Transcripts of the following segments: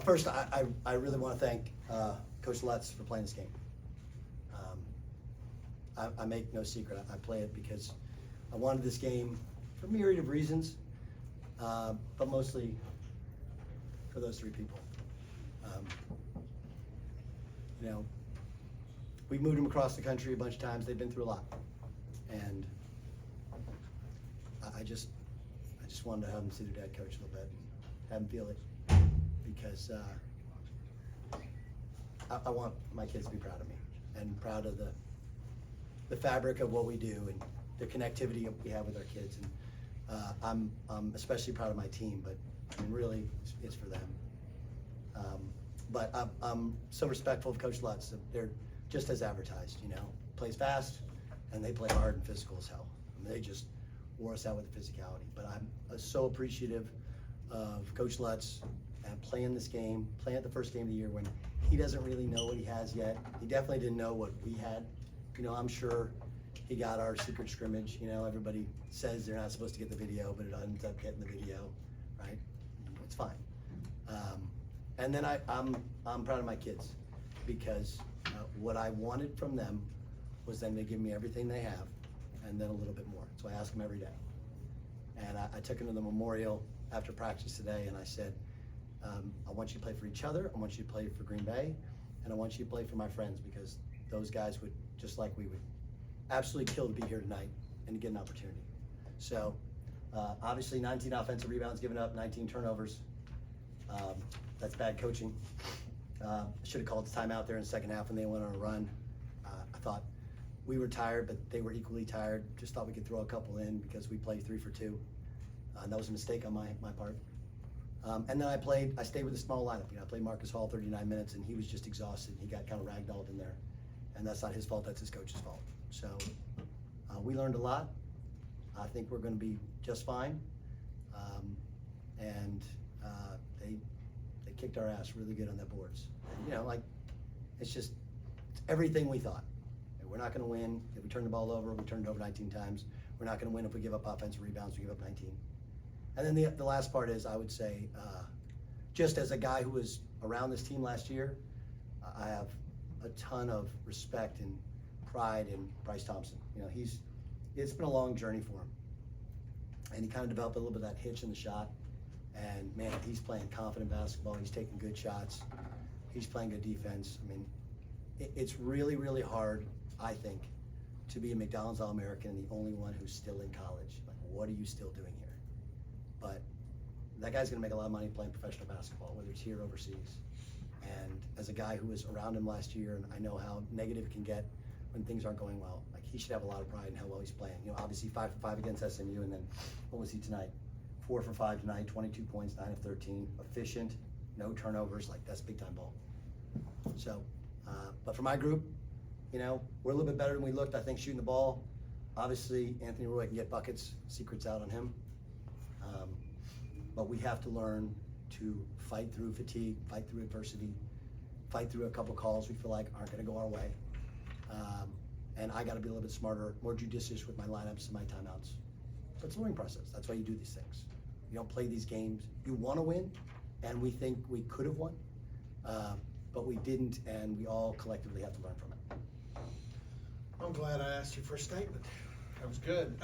First, I really want to thank Coach Lutz for playing this game. I make no secret. I play it because I wanted this game for a myriad of reasons, but mostly for those three people. You know, we've moved them across the country a bunch of times. They've been through a lot, and I just wanted to have them see their dad coach a little bit, and have them feel it, because I want my kids to be proud of me and proud of the fabric of what we do and the connectivity we have with our kids. And I'm especially proud of my team, but I mean, really, it's for them. But I'm so respectful of Coach Lutz. They're just as advertised, you know, plays fast and they play hard and physical as hell. I mean, they just wore us out with the physicality. But I'm so appreciative of Coach Lutz and playing this game, playing it the first game of the year when he doesn't really know what he has yet. He definitely didn't know what we had. You know, I'm sure he got our secret scrimmage. You know, everybody says they're not supposed to get the video, but it ends up getting the video, right? It's fine. And then I'm proud of my kids, because what I wanted from them was them to give me everything they have and then a little bit more. So I ask them every day. And I took them to the memorial after practice today, and I said, I want you to play for each other, I want you to play for Green Bay, and I want you to play for my friends, because those guys would, just like we would, absolutely kill to be here tonight and to get an opportunity. So obviously 19 offensive rebounds given up, 19 turnovers. That's bad coaching. I should have called the timeout there in the second half when they went on a run. I thought we were tired, but they were equally tired. Just thought we could throw a couple in because we played 3 for 2. And that was a mistake on my part. And then I stayed with a small lineup. You know, I played Marcus Hall 39 minutes, and he was just exhausted. He got kind of ragdolled in there. And that's not his fault, that's his coach's fault. So we learned a lot. I think we're going to be just fine. And they kicked our ass really good on their boards. And, you know, like, it's everything we thought. We're not going to win if we turn the ball over. We turned it over 19 times. We're not going to win if we give up offensive rebounds. We give up 19. And then the last part is, I would say, just as a guy who was around this team last year, I have a ton of respect and pride in Bryce Thompson. You know, it's been a long journey for him. And he kind of developed a little bit of that hitch in the shot. And man, he's playing confident basketball. He's taking good shots. He's playing good defense. I mean, it's really, really hard, I think, to be a McDonald's All-American and the only one who's still in college. Like, what are you still doing here? But that guy's gonna make a lot of money playing professional basketball, whether it's here or overseas. And as a guy who was around him last year, and I know how negative it can get when things aren't going well, like, he should have a lot of pride in how well he's playing. You know, obviously 5 for 5 against SMU, and then what was he tonight? 4 for 5 tonight, 22 points, 9 of 13, efficient, no turnovers. Like, that's big time ball. So, but for my group, you know, we're a little bit better than we looked, I think, shooting the ball. Obviously, Anthony Roy can get buckets, secret's out on him. But we have to learn to fight through fatigue, fight through adversity, fight through a couple calls we feel like aren't gonna go our way. And I gotta be a little bit smarter, more judicious with my lineups and my timeouts. But it's a learning process. That's why you do these things. You don't play these games. You wanna win, and we think we could have won, but we didn't, and we all collectively have to learn from it. I'm glad I asked you for a statement. That was good.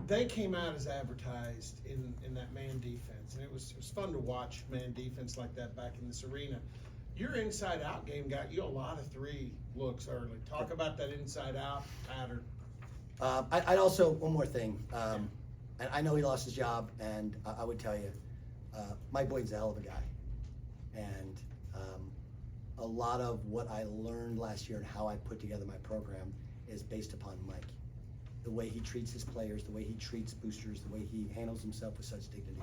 They came out as advertised in that man defense, and it was fun to watch man defense like that back in this arena. Your inside-out game got you a lot of 3 looks early. Talk about that inside-out pattern. I'd also, one more thing, and I know he lost his job, and I would tell you, Mike Boyd's a hell of a guy. And a lot of what I learned last year and how I put together my program is based upon Mike. The way he treats his players, the way he treats boosters, the way he handles himself with such dignity.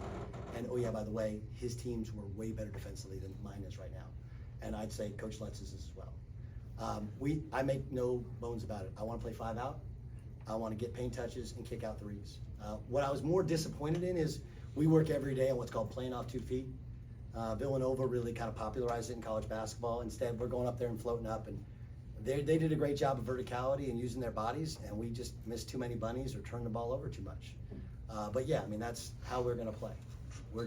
And oh yeah, by the way, his teams were way better defensively than mine is right now. And I'd say Coach Lutz's as well. I make no bones about it. I want to play 5 out. I want to get paint touches and kick out threes. What I was more disappointed in is we work every day on what's called playing off 2 feet. Villanova really kind of popularized it in college basketball. Instead, we're going up there and floating up, and they did a great job of verticality and using their bodies, and we just missed too many bunnies or turned the ball over too much. But yeah, I mean, that's how we're going to play. We're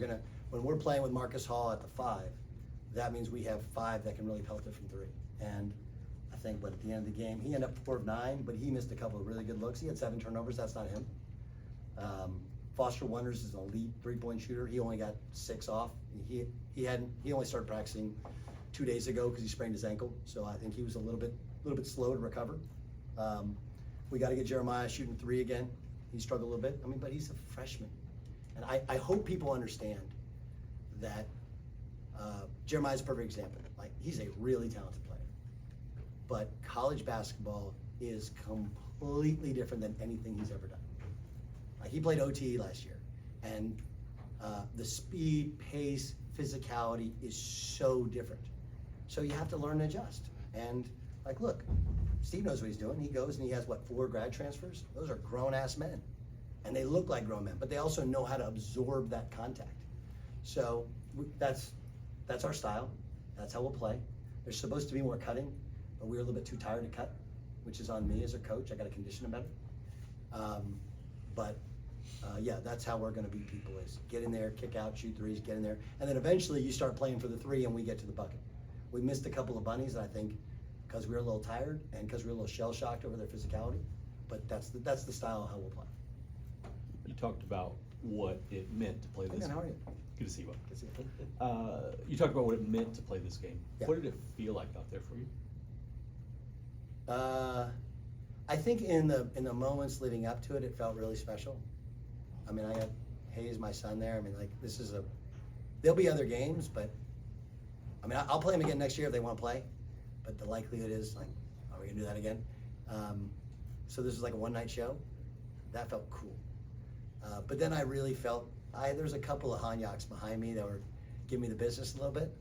when we're playing with Marcus Hall at the 5, that means we have 5 that can really pelt it from 3. And I think, at the end of the game, he ended up 4 of 9, but he missed a couple of really good looks. He had 7 turnovers. That's not him. Foster Wonders is an elite 3-point shooter. He only got 6 off. He only started practicing 2 days ago because he sprained his ankle. So I think he was a little bit slow to recover. We got to get Jeremiah shooting 3 again. He struggled a little bit. I mean, but he's a freshman, and I hope people understand that Jeremiah's a perfect example. Like, he's a really talented player, but college basketball is completely different than anything he's ever done. Like, he played OTE last year, and the speed, pace, physicality is so different. So you have to learn to adjust. And like, look, Steve knows what he's doing. He goes and he has 4 grad transfers? Those are grown-ass men, and they look like grown men, but they also know how to absorb that contact. So that's our style. That's how we'll play. There's supposed to be more cutting, but we were a little bit too tired to cut, which is on me as a coach. I got to condition them better. Yeah, that's how we're going to beat people, is get in there, kick out, shoot threes, get in there. And then eventually you start playing for the 3 and we get to the bucket. We missed a couple of bunnies, I think, because we were a little tired and because we were a little shell-shocked over their physicality. But that's the style of how we'll play. You talked about what it meant to play Hey, this man, game. how are you? Good to see you. Bud. Good to see you. You talked about what it meant to play this game. Yeah. What did it feel like out there for you? I think in the moments leading up to it, it felt really special. I mean, I got Hayes, my son, there. I mean, like, there'll be other games, but I mean, I'll play them again next year if they want to play, but the likelihood is, like, are we gonna do that again? So this is like a one-night show. That felt cool. But then I really felt, there's a couple of Hanyaks behind me that were giving me the business a little bit.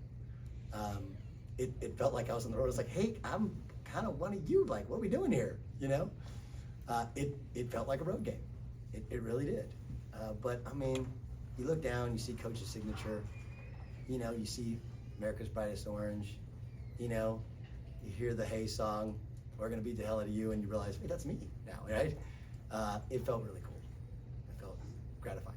It felt like I was on the road. I was like, hey, I'm kind of one of you. Like, what are we doing here? You know? It felt like a road game. It really did. But I mean, you look down, you see Coach's signature. You know, you see America's Brightest Orange. You know, you hear the Hey song, "We're gonna beat the hell out of you," and you realize, wait, that's me now, right? It felt really cool. It felt gratifying.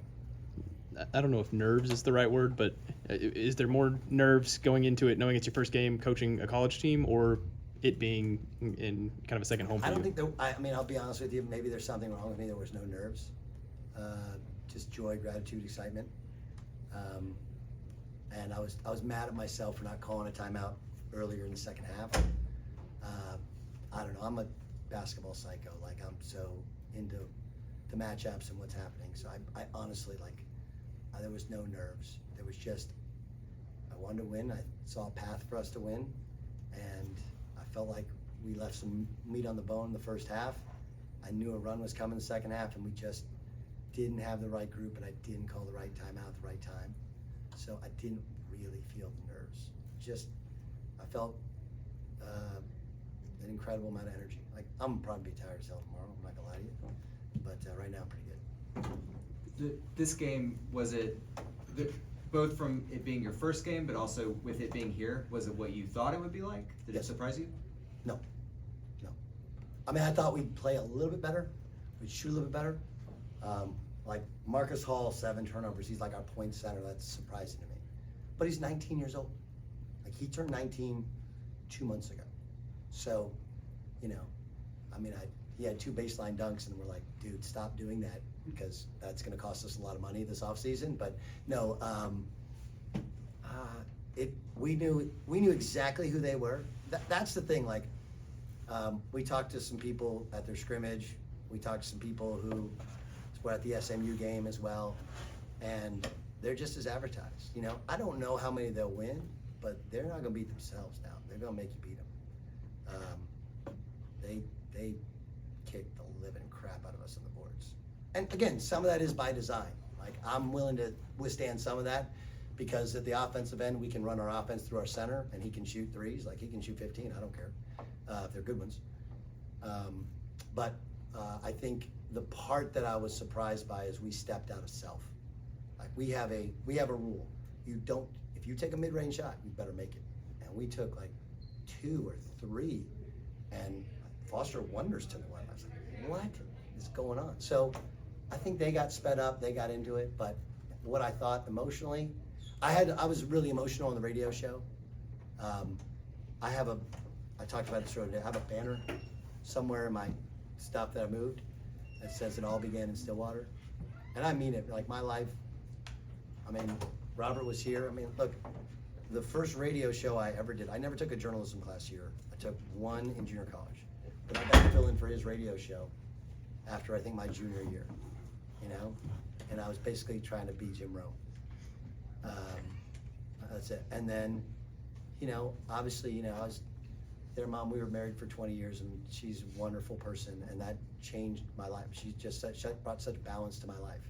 I don't know if nerves is the right word, but is there more nerves going into it knowing it's your first game coaching a college team, or it being in kind of a second home for I don't you? think I mean, I'll be honest with you, maybe there's something wrong with me. There was no nerves. Just joy, gratitude, excitement. And I was mad at myself for not calling a timeout earlier in the second half. I don't know, I'm a basketball psycho. Like, I'm so into the matchups and what's happening. So I honestly, like, there was no nerves. There was just, I wanted to win. I saw a path for us to win. And I felt like we left some meat on the bone in the first half. I knew a run was coming in the second half, and we just didn't have the right group, and I didn't call the right timeout at the right time. So I didn't really feel the nerves. Just, I felt an incredible amount of energy. Like, I'm probably be tired as hell tomorrow, I'm not gonna lie to you. But right now, I'm pretty good. This game, was it, both from it being your first game, but also with it being here, was it what you thought it would be like? Did it Yes. surprise you? No. I mean, I thought we'd play a little bit better. We'd shoot a little bit better. Like Marcus Hall, 7 turnovers. He's like our point center. That's surprising to me. But he's 19 years old. Like, he turned 19 2 months ago. So, you know, I mean, he had 2 baseline dunks, and we're like, dude, stop doing that, because that's going to cost us a lot of money this offseason. But no, we knew exactly who they were. That's the thing. Like, we talked to some people at their scrimmage. We talked to some people who were at the SMU game as well, and they're just as advertised. You know, I don't know how many they'll win, but they're not going to beat themselves now. They're going to make you beat them. They kicked the living crap out of us on the boards. And again, some of that is by design. Like, I'm willing to withstand some of that, because at the offensive end, we can run our offense through our center, and he can shoot threes. Like, he can shoot 15, I don't care, if they're good ones. But I think the part that I was surprised by is we stepped out of self. Like, we have a rule. If you take a mid-range shot, you better make it. And we took like 2 or 3, and Foster Wonders took one. I was like, what is going on? So I think they got sped up, they got into it, but what I thought emotionally, I was really emotional on the radio show. I talked about this earlier. I have a banner somewhere in my stuff that I moved that says it all began in Stillwater. And I mean it, like my life. I mean, Robert was here. I mean, look, the first radio show I ever did, I never took a journalism class here. I took one in junior college. But I got to fill in for his radio show after I think my junior year, you know? And I was basically trying to be Jim Rowe. That's it. And then, you know, obviously, you know, I was their mom. We were married for 20 years, and she's a wonderful person, and that changed my life. She just brought such balance to my life.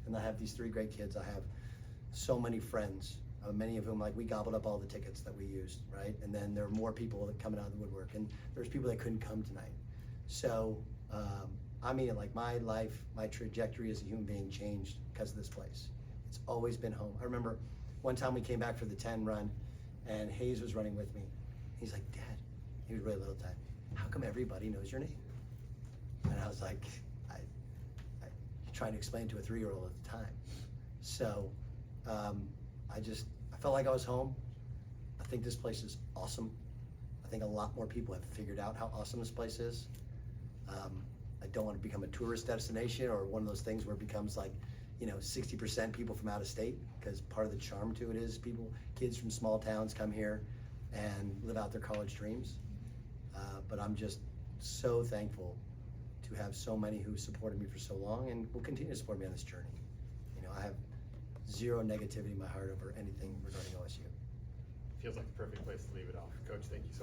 And I have these 3 great kids. I have so many friends, many of whom, like, we gobbled up all the tickets that we used, right? And then there are more people that coming out of the woodwork, and there's people that couldn't come tonight. So, I mean, like, my life, my trajectory as a human being changed because of this place. It's always been home. I remember one time we came back for the 10 run, and Hayes was running with me. He's like, Dad, he was really little time, how come everybody knows your name? And I was like, I trying to explain to a 3-year-old at the time. So I felt like I was home. I think this place is awesome. I think a lot more people have figured out how awesome this place is. I don't want to become a tourist destination or one of those things where it becomes like, you know, 60% people from out of state, because part of the charm to it is kids from small towns come here and live out their college dreams. But I'm just so thankful to have so many who supported me for so long and will continue to support me on this journey. You know, I have zero negativity in my heart over anything regarding OSU. Feels like the perfect place to leave it off. Coach, thank you so much.